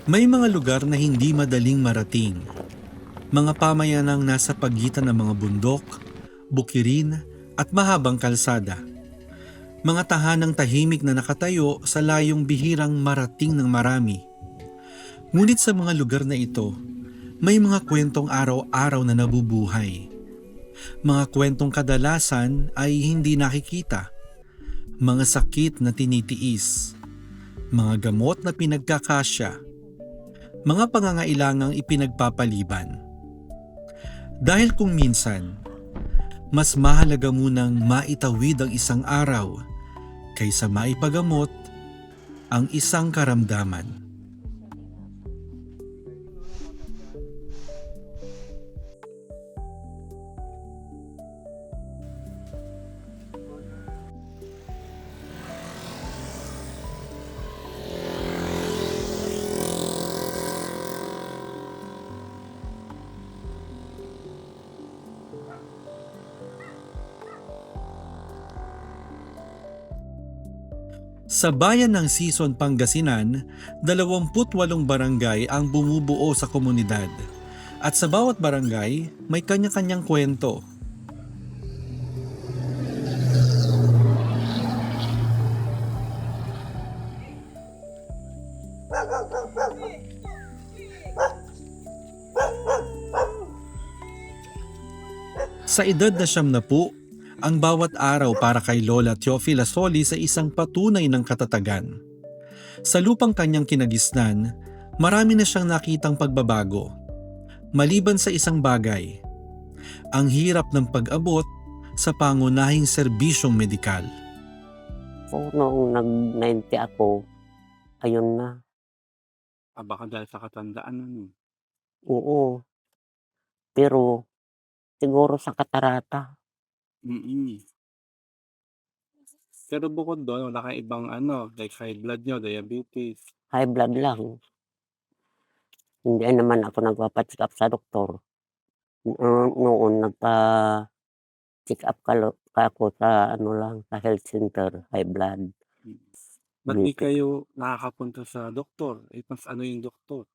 May mga lugar na hindi madaling marating. Mga pamayanang nasa pagitan ng mga bundok, bukirin at mahabang kalsada. Mga tahanang tahimik na nakatayo sa layong bihirang marating ng marami. Ngunit sa mga lugar na ito, may mga kwentong araw-araw na nabubuhay. Mga kwentong kadalasan ay hindi nakikita. Mga sakit na tinitiis. Mga gamot na pinagkakasya. Mga pangangailangang ipinagpapaliban. Dahil kung minsan, mas mahalaga munang maitawid ang isang araw kaysa maipagamot ang isang karamdaman. Sa bayan ng Sison, Pangasinan, 28 barangay ang bumubuo sa komunidad. At sa bawat barangay, may kanya-kanyang kwento. Sa edad na 70, ang bawat araw para kay Lola Teofila Solis sa isang patunay ng katatagan. Sa lupang kanyang kinagisnan, marami na siyang nakitang pagbabago. Maliban sa isang bagay, ang hirap ng pag-abot sa pangunahing serbisyong medikal. So, noong nag-90 ako, ayun na. Baka dahil sa katandaan nun. Oo. Pero, siguro sa katarata. Pero bukod doon, wala kang ibang like high blood nyo, diabetes. High blood lang. Hindi naman ako nagpapacheck up sa doktor. Noon, nagpa-check up ka ako sa sa health center, high blood. Ba't di kayo nakakapunta sa doktor? Mas ano yung doktor?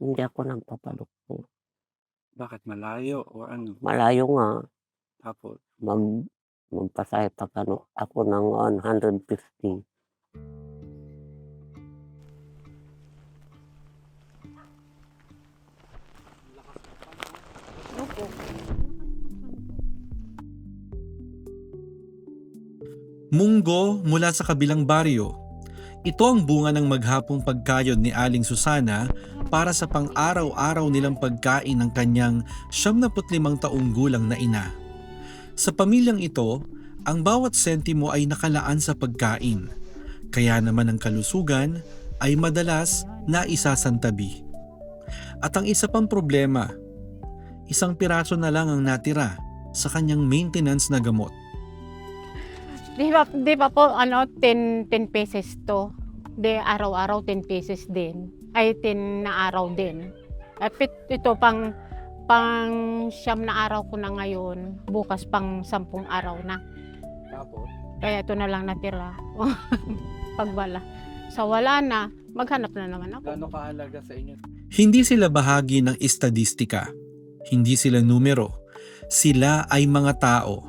Hindi ako nagpapadoktor. Bakit malayo o ano? Malayo nga. Tapos, Magpasahe pa ako ng 150. Munggo mula sa kabilang baryo. Ito ang bunga ng maghapong pagkayod ni Aling Susana para sa pang-araw-araw nilang pagkain ng kanyang 75 taong gulang na ina. Sa pamilyang ito, ang bawat sentimo ay nakalaan sa pagkain. Kaya naman ang kalusugan ay madalas na isasantabi. At ang isa pang problema, isang piraso na lang ang natira sa kanyang maintenance na gamot. Di ba po, 10 pesos to. Di araw-araw 10 pesos din. Ay, 10 na araw din. At ito pang siyam na araw ko na ngayon. Bukas pang 10 araw na. tapos, Kaya ito na lang natira. Pagbala. Sa wala na, maghanap na naman ako. gaano kahalaga sa inyo? Hindi sila bahagi ng estadistika. Hindi sila numero. Sila ay mga tao,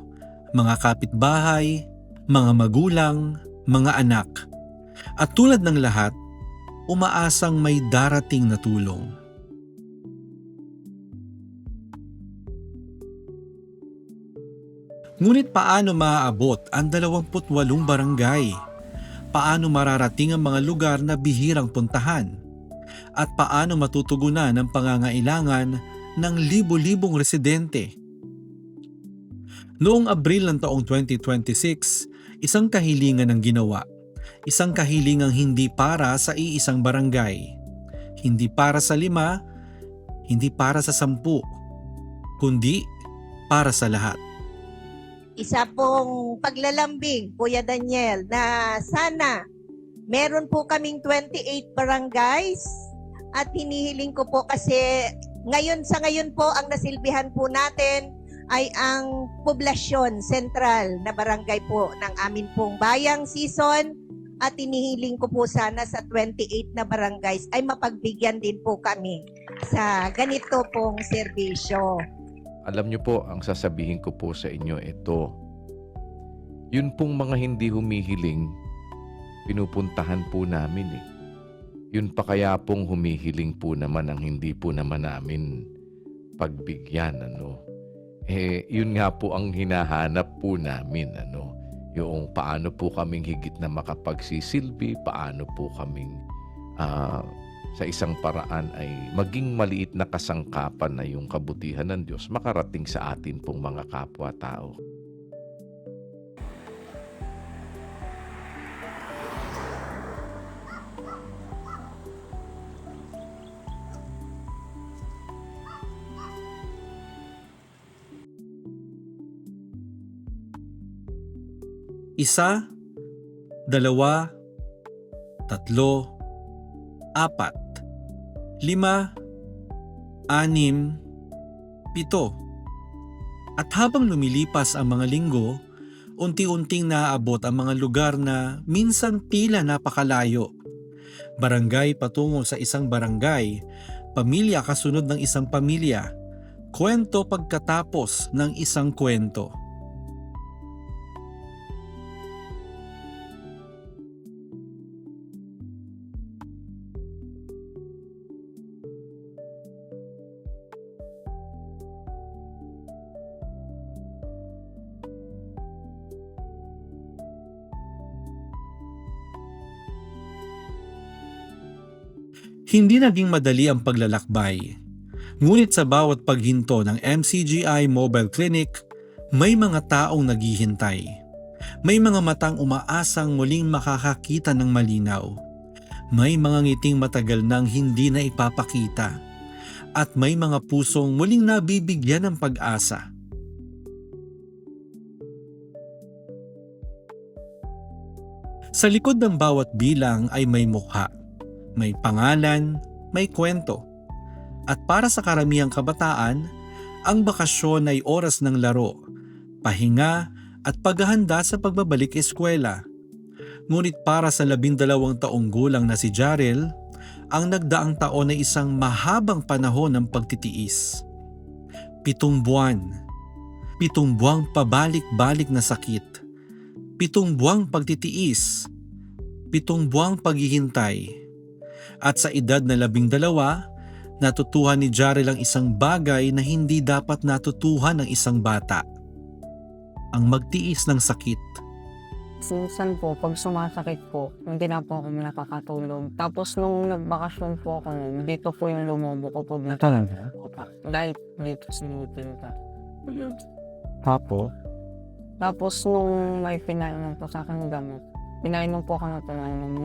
mga kapitbahay, mga magulang, mga anak. At tulad ng lahat, umaasang may darating na tulong. Ngunit paano maaabot ang 28 barangay? Paano mararating ang mga lugar na bihirang puntahan? At paano matutugunan ang pangangailangan ng libo-libong residente? Noong Abril ng taong 2026, isang kahilingan ang ginawa. Isang kahilingang hindi para sa iisang barangay. Hindi para sa 5, hindi para sa 10, kundi para sa lahat. Isa pong paglalambing, Kuya Daniel, na sana meron po kaming 28 barangays at hinihiling ko po kasi ngayon po ang nasilbihan po natin ay ang poblasyon sentral na barangay po ng amin pong bayang Sison at inihiling ko po sana sa 28 na barangays ay mapagbigyan din po kami sa ganito pong serbisyo. Alam niyo po, ang sasabihin ko po sa inyo ito. Yun pong mga hindi humihiling, pinupuntahan po namin eh. Yun pa kaya pong humihiling po naman ang hindi po naman namin pagbigyan, ano. Yun nga po ang hinahanap po namin, ano. Yung paano po kaming higit na makapagsisilbi, paano po kaming sa isang paraan ay maging maliit na kasangkapan na yung kabutihan ng Diyos makarating sa atin pong mga kapwa-tao. Isa, dalawa, tatlo, apat, lima, anim, pito. At habang lumilipas ang mga linggo, unti-unting naaabot ang mga lugar na minsan tila napakalayo. Barangay patungo sa isang barangay, pamilya kasunod ng isang pamilya, kwento pagkatapos ng isang kwento. Hindi naging madali ang paglalakbay. Ngunit sa bawat paghinto ng MCGI Mobile Clinic, may mga taong naghihintay. May mga matang umaasang muling makakakita ng malinaw. May mga ngiting matagal nang hindi na ipapakita. At may mga pusong muling nabibigyan ng pag-asa. Sa likod ng bawat bilang ay may mukha. May pangalan, may kwento. At para sa karamihang kabataan, ang bakasyon ay oras ng laro, pahinga at paghahanda sa pagbabalik eskwela. Ngunit para sa 12 taong gulang na si Jarel, ang nagdaang taon ay isang mahabang panahon ng pagtitiis. 7 buwan. 7 buwang pabalik-balik na sakit. 7 buwang pagtitiis. 7 buwang paghihintay. At sa edad na 12, natutuhan ni Jarel ang isang bagay na hindi dapat natutuhan ng isang bata. Ang magtiis ng sakit. Minsan po, pag sumasakit po, hindi na po ako nakakatulog. Tapos nung nagbakasyon po ako, dito po yung lumobo ko po. Talaga? Dahil dito sinutin ka. Tapos? Tapos nung may pinainom po sa akin ng gamot, pinainom po ako na ito,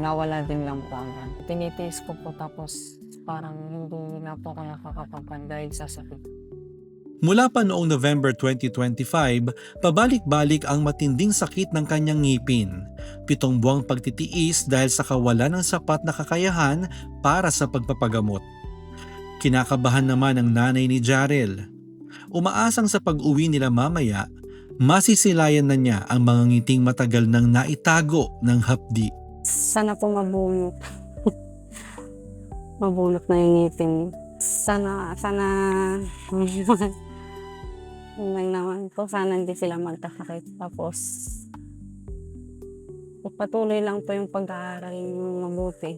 nawala din lang po ako. Tinitiis ko po tapos parang hindi na po ako nakakapagpan dahil sa sakit. Mula pa noong November 2025, pabalik-balik ang matinding sakit ng kanyang ngipin. 7 buwang pagtitiis dahil sa kawalan ng sapat na kakayahan para sa pagpapagamot. Kinakabahan naman ang nanay ni Jarel. Umaasang sa pag-uwi nila mamaya, masisilayan na niya ang mga ngiting matagal nang naitago ng hapdi. Sana po mabunot. Mabunot na yung ngipin. Sana may naman po, sana hindi sila magkasakit. Tapos, patuloy lang po yung pag-aaral yung mabuti.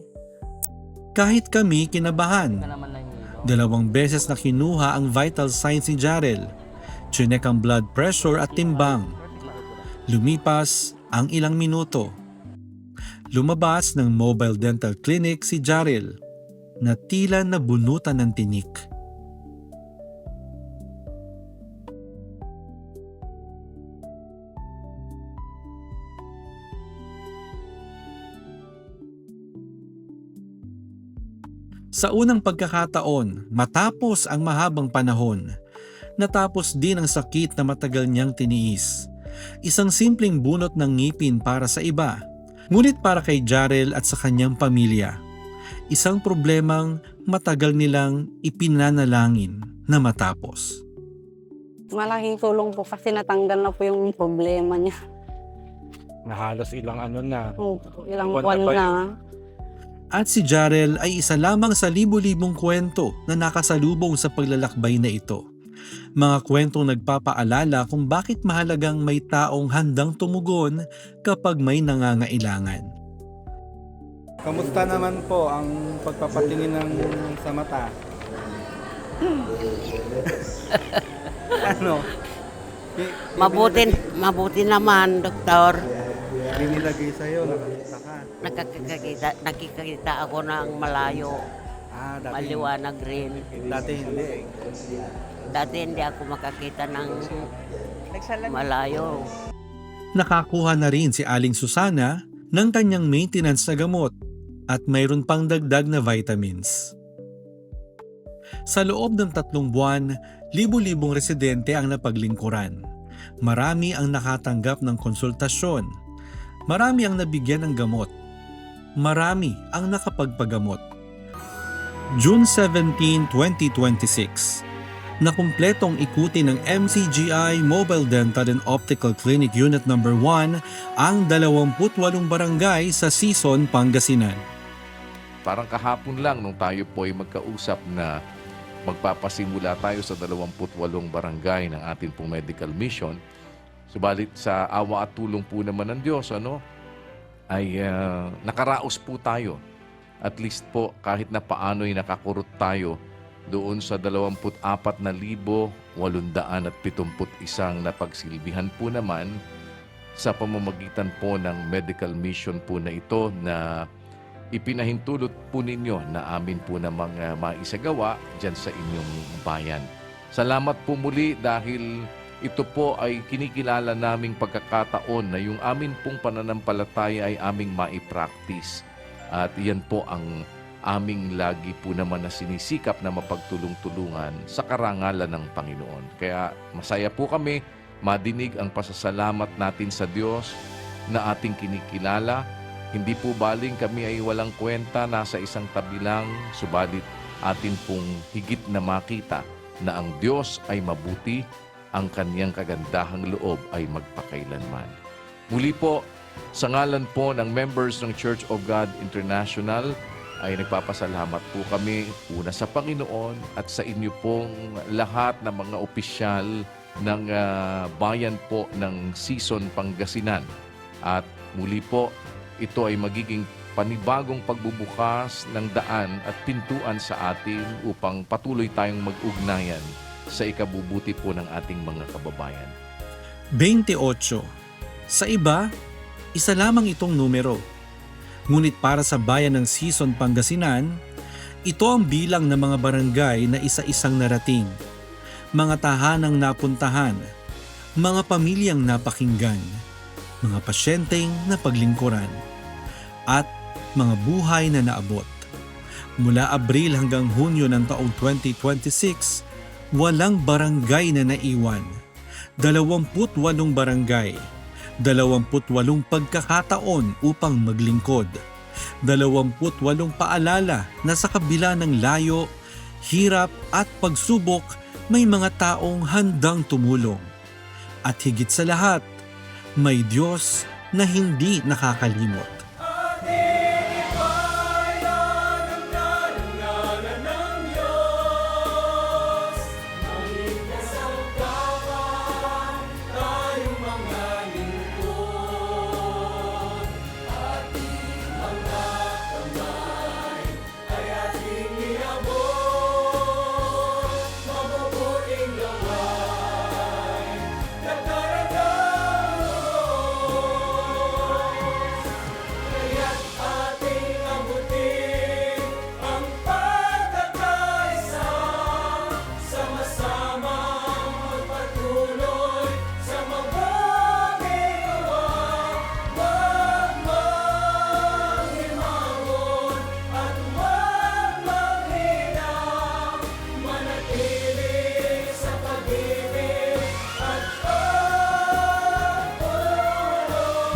Kahit kami kinabahan. 2 beses na kinuha ang vital signs ni Jarel. Chinek ang blood pressure at timbang. Lumipas ang ilang minuto. Lumabas ng mobile dental clinic si Jarel na tila nabunutan ng tinik. Sa unang pagkakataon, matapos ang mahabang panahon, natapos din ang sakit na matagal niyang tiniis. Isang simpleng bunot ng ngipin para sa iba, ngunit para kay Jarel at sa kanyang pamilya, isang problemang matagal nilang ipinanalangin na matapos. Malaking tulong po kasi natanggal na po yung problema niya. Na halos ilang ano na. Ilang Buwan buwan na ba na. At si Jarel ay isa lamang sa libu-libong kwento na nakasalubong sa paglalakbay na ito. Mga kwentong nagpapaalala kung bakit mahalagang may taong handang tumugon kapag may nangangailangan. Kamusta naman po ang pagpapatingin ng sa mata? Ano? Mabuti naman, doktor. Binilagay sa'yo, nakakita ka. Nakikita ako ng malayo, Dati, maliwanag rin. dati hindi. Dati hindi ako makakita ng malayo. Nakakuha na rin si Aling Susana ng kanyang maintenance na gamot at mayroon pang dagdag na vitamins. Sa loob ng 3 buwan, libu-libong residente ang napaglingkuran. Marami ang nakatanggap ng konsultasyon. Marami ang nabigyan ng gamot. Marami ang nakapagpagamot. June 17, 2026. Nakumpletong ikutin ng MCGI Mobile Dental and Optical Clinic Unit No. 1 ang 28 barangay sa Sison, Pangasinan. Parang kahapon lang nung tayo po ay magkausap na magpapasimula tayo sa 28 barangay ng ating pong medical mission. Subalit sa awa at tulong po naman ng Diyos, ay nakaraos po tayo. At least po kahit na paano'y nakakurot tayo doon sa 24,871 na pagsilbihan po naman sa pamamagitan po ng medical mission po na ito na ipinahintulot po ninyo na amin po namang maisagawa dyan sa inyong bayan. Salamat po muli dahil ito po ay kinikilala naming pagkakataon na yung amin pong pananampalataya ay aming maipractice. At yan po ang aming lagi po naman na sinisikap na mapagtulong-tulungan sa karangalan ng Panginoon. Kaya masaya po kami madinig ang pasasalamat natin sa Diyos na ating kinikilala. Hindi po baling kami ay walang kwenta, nasa isang tabi lang, subalit atin pong higit na makita na ang Diyos ay mabuti, ang kanyang kagandahang loob ay magpakailanman. Muli po, sa ngalan po ng members ng Church of God International, ay nagpapasalamat po kami una sa Panginoon at sa inyo pong lahat ng mga opisyal ng bayan po ng Sison, Pangasinan. At muli po, ito ay magiging panibagong pagbubukas ng daan at pintuan sa atin upang patuloy tayong mag-ugnayan sa ikabubuti po ng ating mga kababayan. 28. Sa iba, isa lamang itong numero. Ngunit para sa bayan ng Sison, Pangasinan, ito ang bilang ng mga barangay na isa-isang narating, mga tahanang napuntahan, mga pamilyang napakinggan, mga pasyenteng napaglingkuran, at mga buhay na naabot. Mula Abril hanggang Hunyo ng taong 2026, walang barangay na naiwan. 28 barangay, 28 pagkakataon upang maglingkod, 28 paalala na sa kabila ng layo, hirap at pagsubok, may mga taong handang tumulong. At higit sa lahat, may Diyos na hindi nakakalimot.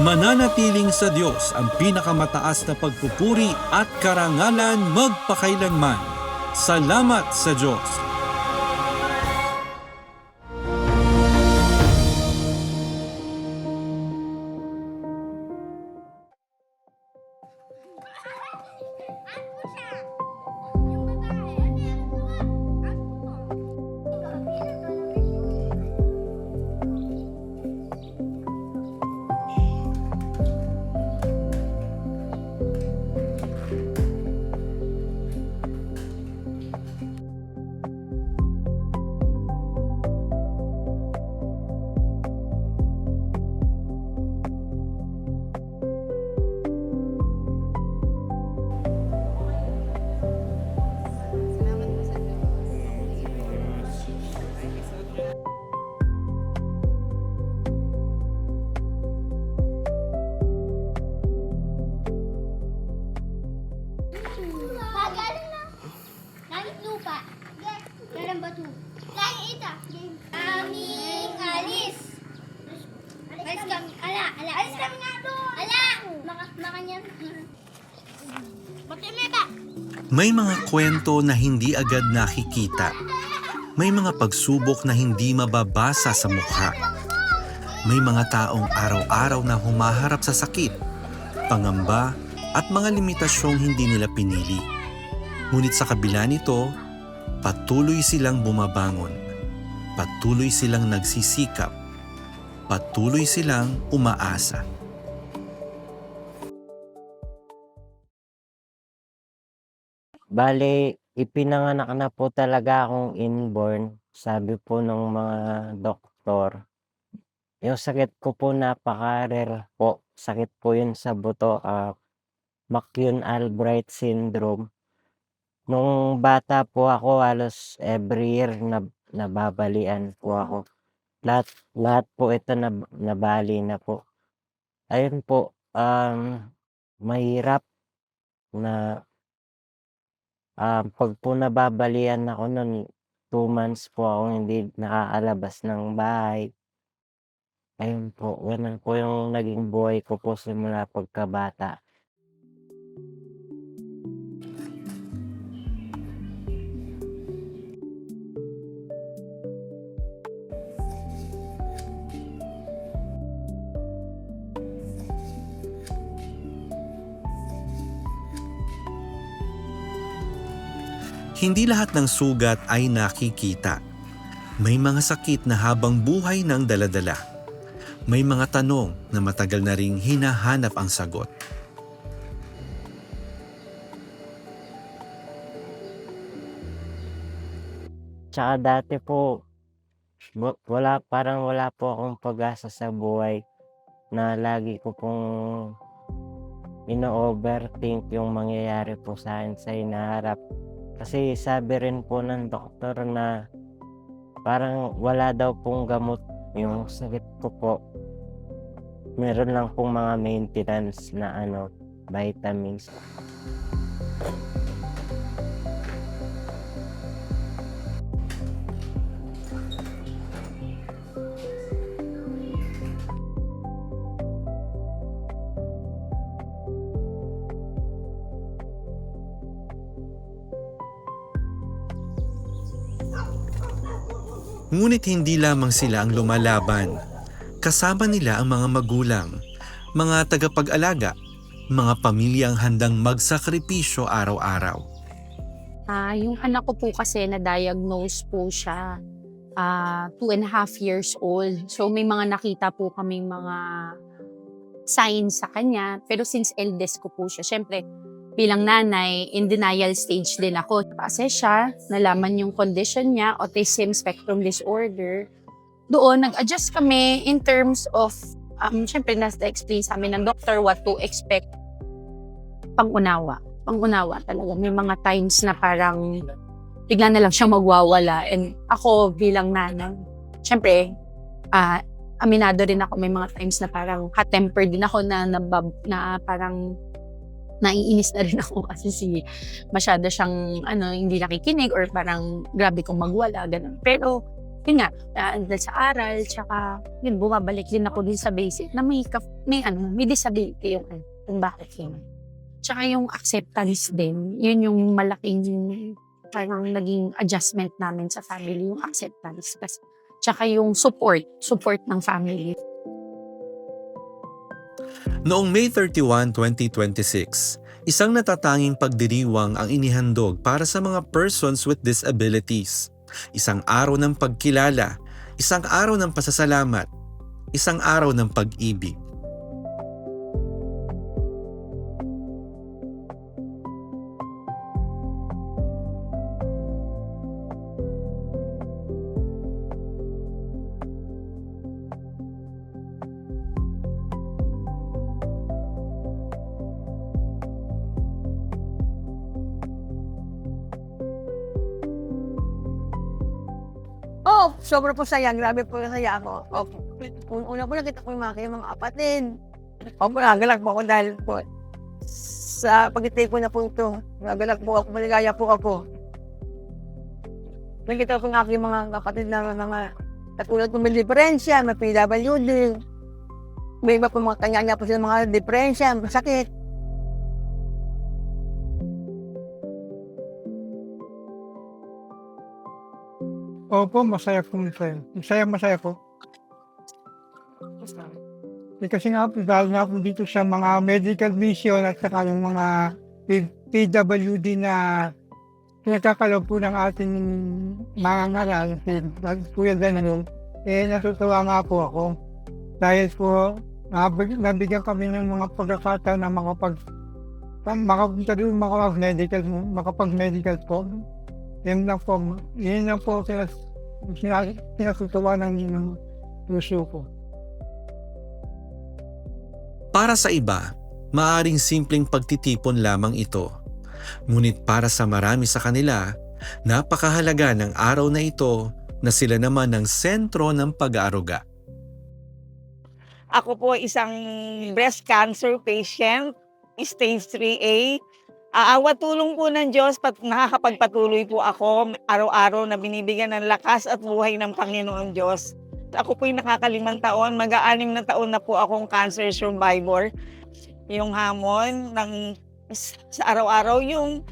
Mananatiling sa Diyos ang pinakamataas na pagpupuri at karangalan magpakailanman. Salamat sa Diyos! Alis kami nga doon. Ala! Makanya. Bakit may ba? May mga kwento na hindi agad nakikita. May mga pagsubok na hindi mababasa sa mukha. May mga taong araw-araw na humaharap sa sakit, pangamba at mga limitasyong hindi nila pinili. Ngunit sa kabila nito, patuloy silang bumabangon. Patuloy silang nagsisikap. Patuloy silang umaasa. Bale, ipinanganak na po talaga akong inborn. Sabi po ng mga doktor. Yung sakit ko po napaka-rare po. Sakit po yun sa buto. McCune-Albright syndrome. Nung bata po ako, halos every year nababalian po ako. Lahat po ito nabali na po. Ayun po, mahirap na pag po nababalian ako nun, 2 months po ako hindi nakaalabas ng bahay. Ayun po, ganun po yung naging buhay ko po simula pagkabata. Hindi lahat ng sugat ay nakikita. May mga sakit na habang buhay ng daladala. May mga tanong na matagal na ring hinahanap ang sagot. Tsaka dati po, parang wala po akong pag-asa sa buhay na lagi ko pong ino-overthink yung mangyayari po sa akin sa hinaharap. Kasi sabi rin po ng doktor na parang wala daw pong gamot yung sakit ko po. Meron lang pong mga maintenance na vitamins. Ngunit hindi lamang sila ang lumalaban. Kasama nila ang mga magulang, mga tagapag-alaga, mga pamilyang handang magsakripisyo araw-araw. Yung anak ko po kasi na-diagnose po siya 2.5 years old. So may mga nakita po kaming mga signs sa kanya. Pero since eldest ko po siya, syempre bilang nanay, in denial stage din ako. Kasi siya, nalaman yung condition niya, autism spectrum disorder. Doon, nag-adjust kami in terms of, syempre, nasa-explain sa amin ng doctor what to expect. Pangunawa talaga. May mga times na parang bigla na lang siyang magwawala. And ako bilang nanay, syempre, aminado rin ako, may mga times na parang hot-tempered din ako na parang naiinis na rin ako kasi masyado siyang hindi nakikinig or parang grabe kong magwala, ganun. Pero yun nga, dahil sa aral, tsaka yun, bumabalik din ako din sa basic na may disability yung bakit yun. Tsaka yung acceptance din, yun yung malaking parang naging adjustment namin sa family, yung acceptance. Tsaka yung support ng family. Noong May 31, 2026, isang natatanging pagdiriwang ang inihandog para sa mga persons with disabilities. Isang araw ng pagkilala, isang araw ng pasasalamat, isang araw ng pag-ibig. Sobra po saya. Grabe po saya ako. Una po nakita ko yung mga kapatid. Nagalak po ako dahil po sa pag-itay ko na po ito. Nagalak po ako, maligaya po ako. Nakita ko ng aking mga kapatid na mga katulad ko may diferensya, may PWD. May iba po mga kanya-kanya po sila mga depresya, sakit. Opo, masaya po. Masaya po. Kasi nga po, dahil nga po dito sa mga medical mission at saka yung mga PWD na pinagkakalaw po ng ating mga ngaral, Kuya Daniel, natutuwa nga po ako. Dahil po, nabigyan kami ng mga pagkakataon na makapag-medical po. Yun lang po sinasutuwa ng puso ko. Para sa iba, maaring simpleng pagtitipon lamang ito. Ngunit para sa marami sa kanila, napakahalaga ng araw na ito na sila naman ang sentro ng pag-aaruga. Ako po isang breast cancer patient, stage 3A. Aawa tulong po ng Diyos, nakakapagpatuloy po ako araw-araw na binibigyan ng lakas at buhay ng Panginoon Diyos. Ako po yung nakaka5 taon, mag-6 na taon na po akong cancer survivor. Yung hamon sa araw-araw, yung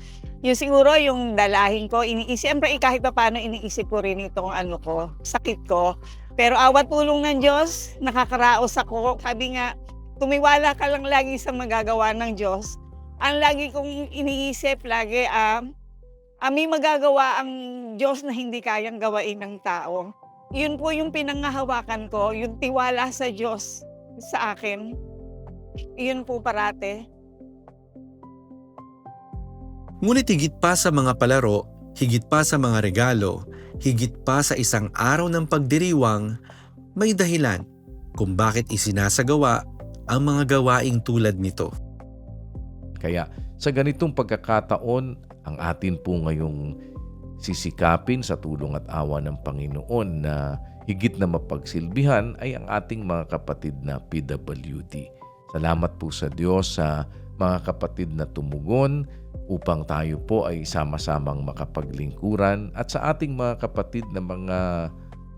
siguro yung dalahin ko, siyempre kahit pa paano iniisip ko rin itong sakit ko. Pero awa tulong ng Diyos, nakakaraos ako. Sabi nga, tumiwala ka lang lagi sa magagawa ng Diyos. Ang lagi kong iniisip, may magagawa ang Diyos na hindi kayang gawain ng tao. Yun po yung pinangahawakan ko, yung tiwala sa Diyos sa akin. Yun po parate. Ngunit higit pa sa mga palaro, higit pa sa mga regalo, higit pa sa isang araw ng pagdiriwang, may dahilan kung bakit isinasagawa ang mga gawaing tulad nito. Kaya sa ganitong pagkakataon, ang atin po ngayong sisikapin sa tulong at awa ng Panginoon na higit na mapagsilbihan ay ang ating mga kapatid na PWD. Salamat po sa Diyos sa mga kapatid na tumugon upang tayo po ay sama-samang makapaglingkuran, at sa ating mga kapatid na mga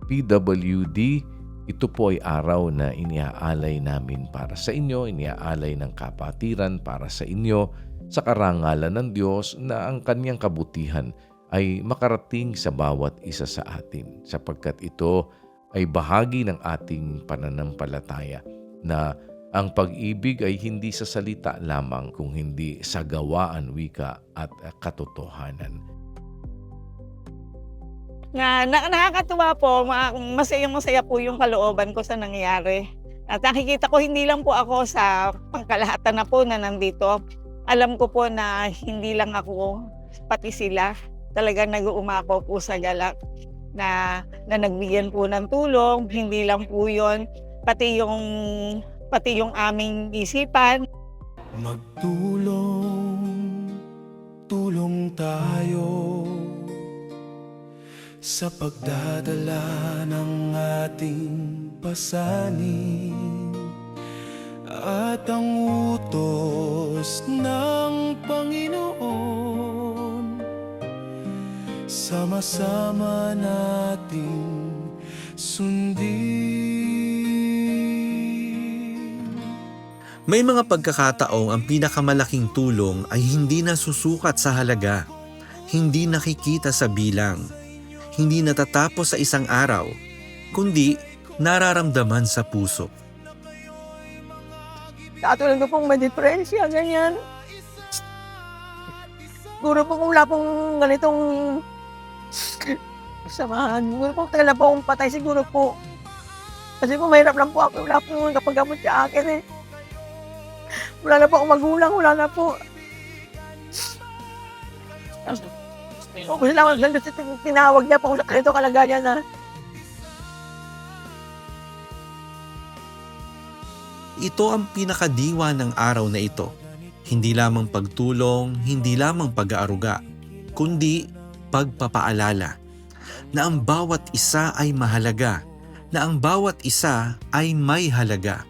PWD, ito po ay araw na iniaalay namin para sa inyo, iniaalay ng kapatiran para sa inyo, sa karangalan ng Diyos na ang kanyang kabutihan ay makarating sa bawat isa sa atin, sapagkat ito ay bahagi ng ating pananampalataya na ang pag-ibig ay hindi sa salita lamang kung hindi sa gawaan, wika at katotohanan. Nakakatuwa po, masaya po yung kalooban ko sa nangyari. At nakikita ko hindi lang po ako sa pangkalahatan na po na nandito. Alam ko po na hindi lang ako, pati sila. Talagang nag-uumako po sa galak na nagbigyan po ng tulong. Hindi lang po yun, pati yung aming isipan. Tulong tayo sa pagdadala ng ating pasanin at ang utos ng Panginoon. Sama-sama nating sundin. May mga pagkakataong ang pinakamalaking tulong ay hindi nasusukat sa halaga, hindi nakikita sa bilang, hindi natatapos sa isang araw, kundi nararamdaman sa puso. Katulad ko pong may depresya, ganyan. Siguro po kung wala pong ganitong samahan, siguro po talaga po akong patay, siguro po. Kasi po mahirap lang po ako, wala pong kapagamot sa akin eh. Wala na po akong magulang, wala na po. Kung sila tinawag niya po kung ito kalagayan na. Ito ang pinakadiwa ng araw na ito. Hindi lamang pagtulong, hindi lamang pag-aaruga, kundi pagpapaalala na ang bawat isa ay mahalaga, na ang bawat isa ay may halaga,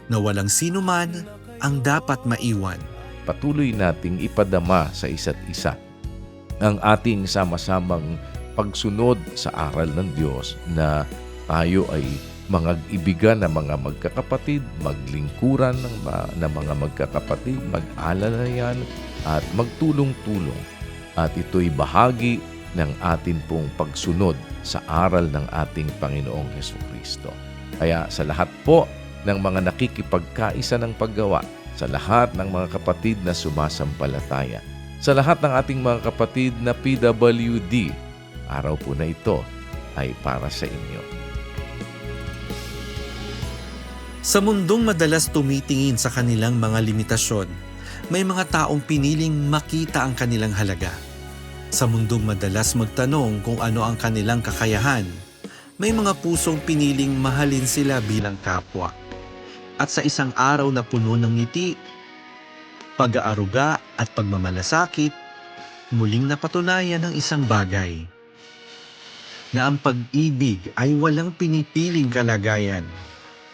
na walang sino man ang dapat maiwan. Patuloy nating ipadama sa isa't isa ang ating sama-samang pagsunod sa aral ng Diyos na tayo ay Mag-ibigan ng mga magkakapatid, maglingkuran ng mga magkakapatid, mag-alalayan at magtulong-tulong. At ito'y bahagi ng atin pong pagsunod sa aral ng ating Panginoong Hesukristo. Kaya sa lahat po ng mga nakikipagkaisa ng paggawa, sa lahat ng mga kapatid na sumasampalataya, sa lahat ng ating mga kapatid na PWD, araw po na ito ay para sa inyo. Sa mundong madalas tumitingin sa kanilang mga limitasyon, may mga taong piniling makita ang kanilang halaga. Sa mundong madalas magtanong kung ano ang kanilang kakayahan, may mga pusong piniling mahalin sila bilang kapwa. At sa isang araw na puno ng ngiti, pag-aaruga at pagmamalasakit, muling napatunayan ng isang bagay. Na ang pag-ibig ay walang pinipiling kalagayan,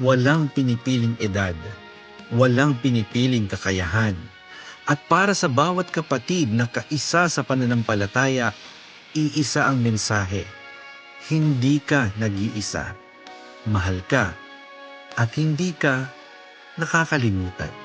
walang pinipiling edad, walang pinipiling kakayahan. At para sa bawat kapatid na kaisa sa pananampalataya, iisa ang mensahe. Hindi ka nag-iisa. Mahal ka at hindi ka nakakalimutan.